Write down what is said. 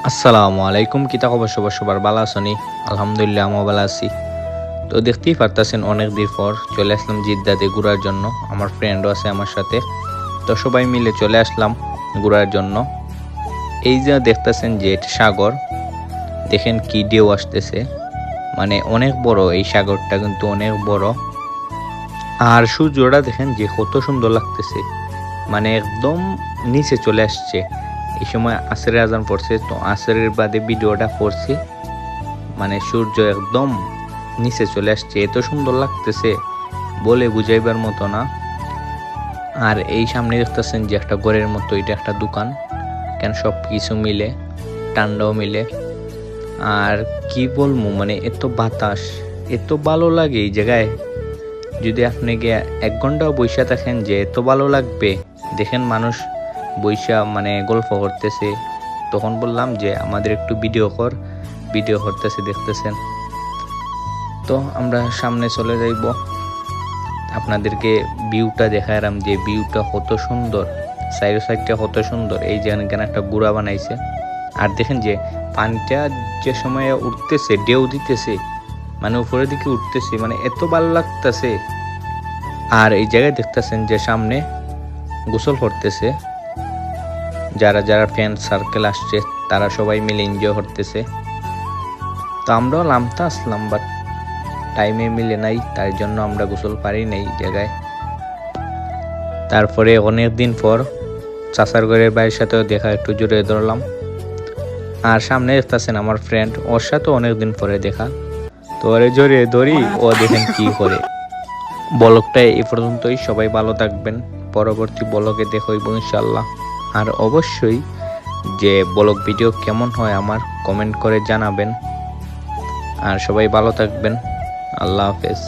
আসসালামু আলাইকুম, কিতা খবর সবার? সবার ভালো আছেন? আলহামদুলিল্লাহ আমি ভালো আছি। তো দেখতেই পারতাছেন অনেক দিন পর চলে আসলাম জিদ্দাতে ঘোরার জন্য। আমার ফ্রেন্ডও আছে আমার সাথে, তো সবাই মিলে চলে আসলাম ঘোরার জন্য। এই যে দেখতেছেন যে এটা সাগর, দেখেন কি ঢেউ আসতেছে, মানে অনেক বড় এই সাগরটা, কিন্তু অনেক বড়। আর সূর্যটা দেখেন যে কত সুন্দর লাগতেছে, মানে একদম নিচে চলে আসছে। এই সময় আসরের আজান পড়ছে, তো আসরের বাদে ভিডিওটা করছি, মানে সূর্য একদম নিচে চলে আসছে, এত সুন্দর লাগতেছে বলে বুঝাইবার মতো না। আর এই সামনে দেখতেছেন যে একটা ঘরের মতো, এটা একটা দোকান, কেন সব কিছু মিলে, ঠান্ডাও মিলে। আর কি বলবো, মানে এত বাতাস, এত ভালো লাগে এই জায়গায়। যদি আপনি গিয়ে 1 ঘন্টাও বৈশা থাকেন যে এত ভালো লাগবে। দেখেন মানুষ বৈশা মানে গল্প করতেছে, তখন বললাম যে আমাদের একটু ভিডিও করতেছে, দেখতেছেন। তো আমরা সামনে চলে যাইব, আপনাদেরকে ভিউটা দেখালাম যে ভিউটা কত সুন্দর, সাইডটা কত সুন্দর। এই যে এখানে একটা গুড়া বানাইছে, আর দেখেন যে পানিটা যে সময় উঠতেছে, ঢেউ দিতেছে, মানে উপরের দিকে উঠতেছে, মানে এত ভালো লাগতেছে। আর এই জায়গায় দেখতেছেন যে সামনে গোসল করতেছে, যারা যারা ফ্রেন্ড সার্কেল আসছে তারা সবাই মিলে এনজয় করতেছে। তো আমরাও নামতে আসলাম, বাট টাইমে মিলে নাই, তার জন্য আমরা গোসল পারি নাই জায়গায়। তারপরে অনেক দিন পর চাচার ঘরের ভাইয়ের সাথেও দেখা, একটু জোরে ধরলাম। আর সামনে দেখতেছেন আমার ফ্রেন্ড, ওর সাথে অনেকদিন পরে দেখা, তো ওরে জড়িয়ে ধরি, ও দেখেন কি করে। ব্লগটা এই পর্যন্তই, সবাই ভালো থাকবেন, পরবর্তী ব্লগে দেখা হইব ইনশাল্লাহ। আর অবশ্যই যে ব্লগ ভিডিও কেমন হয় আমার কমেন্ট করে জানাবেন। আর সবাই ভালো থাকবেন, আল্লাহ হাফেজ।